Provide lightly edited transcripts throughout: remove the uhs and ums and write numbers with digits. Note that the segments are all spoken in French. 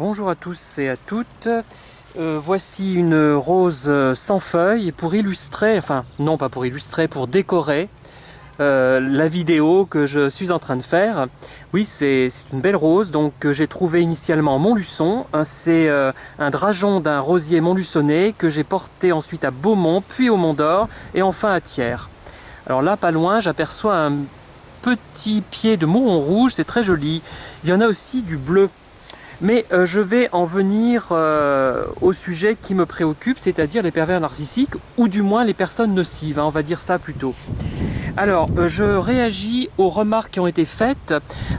Bonjour à tous et à toutes. Voici une rose sans feuilles pour illustrer, enfin non pas pour illustrer, pour décorer la vidéo que je suis en train de faire. Oui, c'est une belle rose donc que j'ai trouvé initialement à Montluçon. C'est un drageon d'un rosier montluçonnais que j'ai porté ensuite à Beaumont, puis au Mont d'Or et enfin à Thiers. Alors là, pas loin, j'aperçois un petit pied de mouron rouge, c'est très joli. Il y en a aussi du bleu. Mais je vais en venir au sujet qui me préoccupe, c'est-à-dire les pervers narcissiques, ou du moins les personnes nocives, hein, on va dire ça plutôt. Alors, je réagis aux remarques qui ont été faites.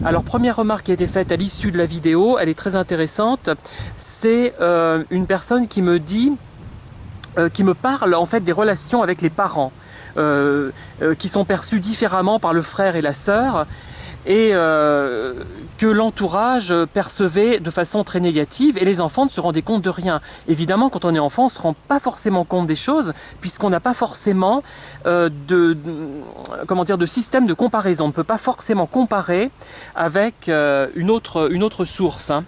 Alors, première remarque qui a été faite à l'issue de la vidéo, elle est très intéressante. C'est une personne qui me dit, qui me parle en fait des relations avec les parents, qui sont perçues différemment par le frère et la sœur, et que l'entourage percevait de façon très négative et les enfants ne se rendaient compte de rien. Évidemment, quand on est enfant, on ne se rend pas forcément compte des choses puisqu'on n'a pas forcément de système de comparaison. On ne peut pas forcément comparer avec une autre source, hein.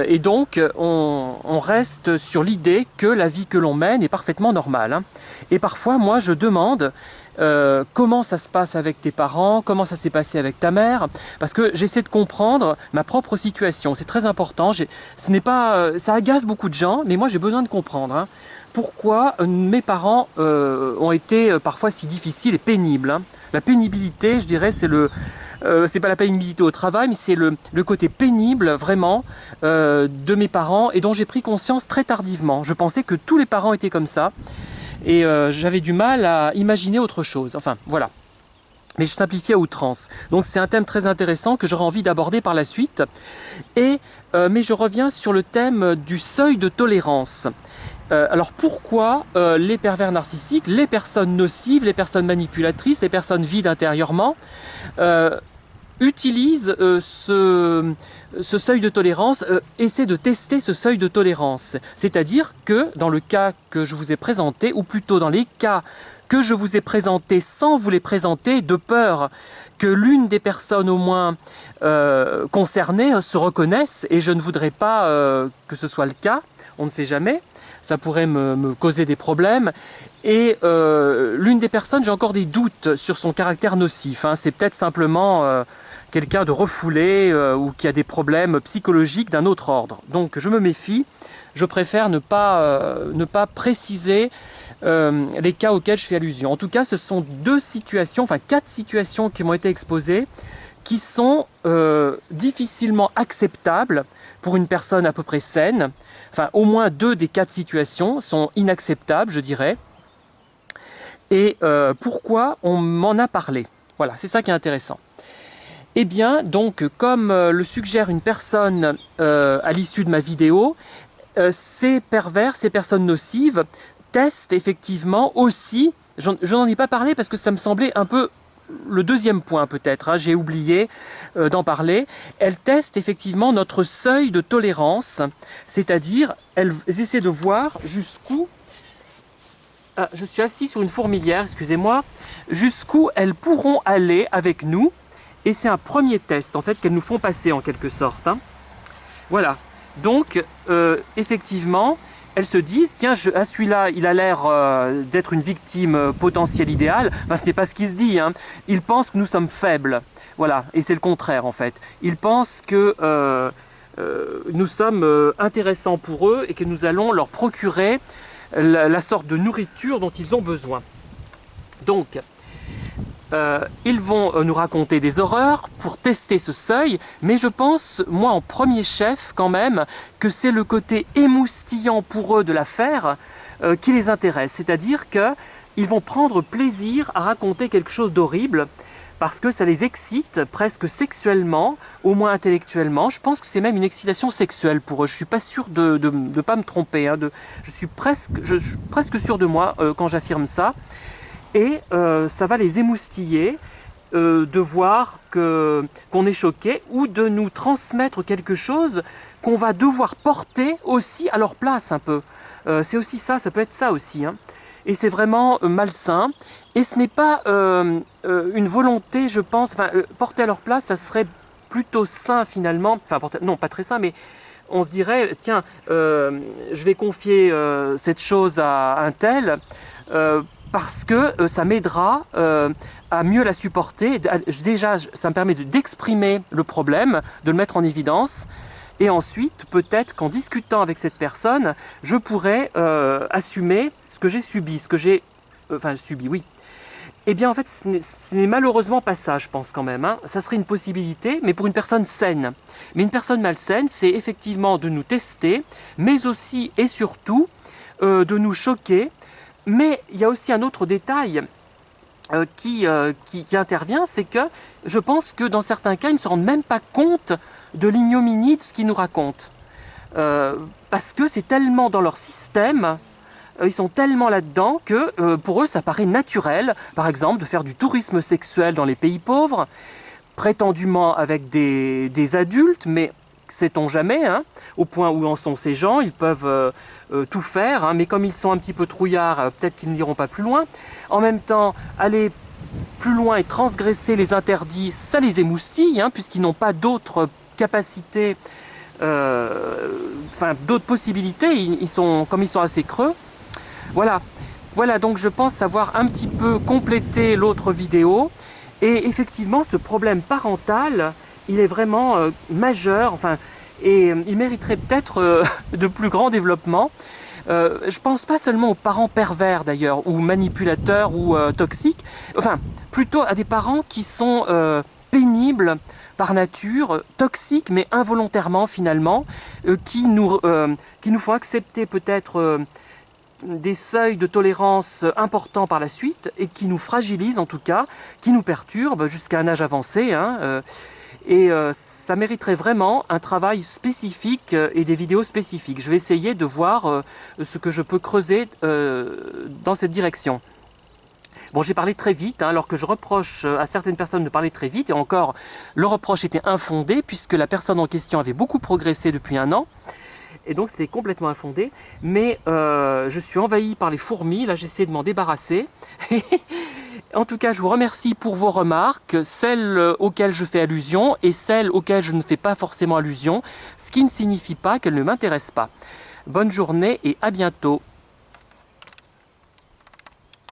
Et donc, on reste sur l'idée que la vie que l'on mène est parfaitement normale, hein. Et parfois, moi, je demande comment ça se passe avec tes parents, comment ça s'est passé avec ta mère, parce que j'essaie de comprendre ma propre situation. C'est très important. Ce n'est pas, ça agace beaucoup de gens, mais moi, j'ai besoin de comprendre, hein, pourquoi mes parents ont été parfois si difficiles et pénibles, hein. La pénibilité, je dirais, c'est pas la pénibilité au travail, mais c'est le côté pénible, vraiment, de mes parents et dont j'ai pris conscience très tardivement. Je pensais que tous les parents étaient comme ça et j'avais du mal à imaginer autre chose. Enfin, voilà. Mais je simplifie à outrance. Donc c'est un thème très intéressant que j'aurais envie d'aborder par la suite. Mais je reviens sur le thème du seuil de tolérance. Alors pourquoi les pervers narcissiques, les personnes nocives, les personnes manipulatrices, les personnes vides intérieurement utilisent ce seuil de tolérance, essaient de tester ce seuil de tolérance. C'est-à-dire que dans le cas que je vous ai présenté, ou plutôt dans les cas que je vous ai présentés sans vous les présenter, de peur que l'une des personnes au moins concernées se reconnaisse, et je ne voudrais pas que ce soit le cas, on ne sait jamais, ça pourrait me causer des problèmes. Et l'une des personnes, j'ai encore des doutes sur son caractère nocif, hein. C'est peut-être simplement quelqu'un de refoulé ou qui a des problèmes psychologiques d'un autre ordre. Donc je me méfie, je préfère ne pas préciser les cas auxquels je fais allusion. En tout cas, ce sont quatre situations qui m'ont été exposées qui sont difficilement acceptables pour une personne à peu près saine. Enfin, au moins 2 des 4 situations sont inacceptables, je dirais. Et pourquoi on m'en a parlé? Voilà, c'est ça qui est intéressant. Eh bien, donc, comme le suggère une personne à l'issue de ma vidéo, ces pervers, ces personnes nocives, testent effectivement aussi, je n'en ai pas parlé parce que ça me semblait un peu le deuxième point peut-être, hein, j'ai oublié d'en parler, elles testent effectivement notre seuil de tolérance, c'est-à-dire elles essaient de voir jusqu'où, je suis assis sur une fourmilière, excusez-moi, jusqu'où elles pourront aller avec nous, et c'est un premier test en fait qu'elles nous font passer en quelque sorte, hein. Voilà, donc effectivement, elles se disent, tiens, celui-là, il a l'air d'être une victime potentielle idéale. Enfin, ce n'est pas ce qui se dit, hein. Ils pensent que nous sommes faibles. Voilà, et c'est le contraire, en fait. Ils pensent que nous sommes intéressants pour eux et que nous allons leur procurer la sorte de nourriture dont ils ont besoin. Donc, ils vont nous raconter des horreurs pour tester ce seuil, mais je pense, moi en premier chef quand même, que c'est le côté émoustillant pour eux de l'affaire qui les intéresse. C'est-à-dire qu'ils vont prendre plaisir à raconter quelque chose d'horrible parce que ça les excite presque sexuellement, au moins intellectuellement. Je pense que c'est même une excitation sexuelle pour eux. Je ne suis pas sûr de ne pas me tromper, hein, je suis presque sûr de moi quand j'affirme ça. Et ça va les émoustiller de voir qu'on est choqué ou de nous transmettre quelque chose qu'on va devoir porter aussi à leur place un peu. C'est aussi ça peut être ça aussi, hein. Et c'est vraiment malsain. Et ce n'est pas une volonté, je pense, porter à leur place, ça serait plutôt sain finalement. Enfin, non, pas très sain, mais on se dirait, tiens, je vais confier cette chose à un tel parce que ça m'aidera à mieux la supporter. Déjà, ça me permet d'exprimer le problème, de le mettre en évidence. Et ensuite, peut-être qu'en discutant avec cette personne, je pourrais assumer ce que j'ai subi, enfin, subi, oui. Eh bien, en fait, ce n'est malheureusement pas ça, je pense quand même. Hein. Ça serait une possibilité, mais pour une personne saine. Mais une personne malsaine, c'est effectivement de nous tester, mais aussi et surtout de nous choquer. Mais il y a aussi un autre détail qui intervient, c'est que je pense que dans certains cas, ils ne se rendent même pas compte de l'ignominie de ce qu'ils nous racontent. Parce que c'est tellement dans leur système, ils sont tellement là-dedans que pour eux ça paraît naturel, par exemple, de faire du tourisme sexuel dans les pays pauvres, prétendument avec des adultes, mais sait-on jamais, hein, au point où en sont ces gens, ils peuvent tout faire, hein, mais comme ils sont un petit peu trouillards, peut-être qu'ils n'iront pas plus loin. En même temps, aller plus loin et transgresser les interdits, ça les émoustille, hein, puisqu'ils n'ont pas d'autres capacités, d'autres possibilités, comme ils sont assez creux. Voilà, donc je pense avoir un petit peu complété l'autre vidéo. Et effectivement, ce problème parental, il est vraiment majeur, et il mériterait peut-être de plus grands développements. Je pense pas seulement aux parents pervers d'ailleurs, ou manipulateurs, ou toxiques, plutôt à des parents qui sont pénibles par nature, toxiques mais involontairement finalement, qui nous font accepter peut-être des seuils de tolérance importants par la suite et qui nous fragilisent en tout cas, qui nous perturbent jusqu'à un âge avancé. Hein, ça mériterait vraiment un travail spécifique et des vidéos spécifiques. Je vais essayer de voir ce que je peux creuser dans cette direction. Bon, j'ai parlé très vite, hein, alors que je reproche à certaines personnes de parler très vite, et encore, le reproche était infondé, puisque la personne en question avait beaucoup progressé depuis 1 an, et donc c'était complètement infondé, mais je suis envahi par les fourmis, là j'essaie de m'en débarrasser. En tout cas, je vous remercie pour vos remarques, celles auxquelles je fais allusion et celles auxquelles je ne fais pas forcément allusion, ce qui ne signifie pas qu'elles ne m'intéressent pas. Bonne journée et à bientôt.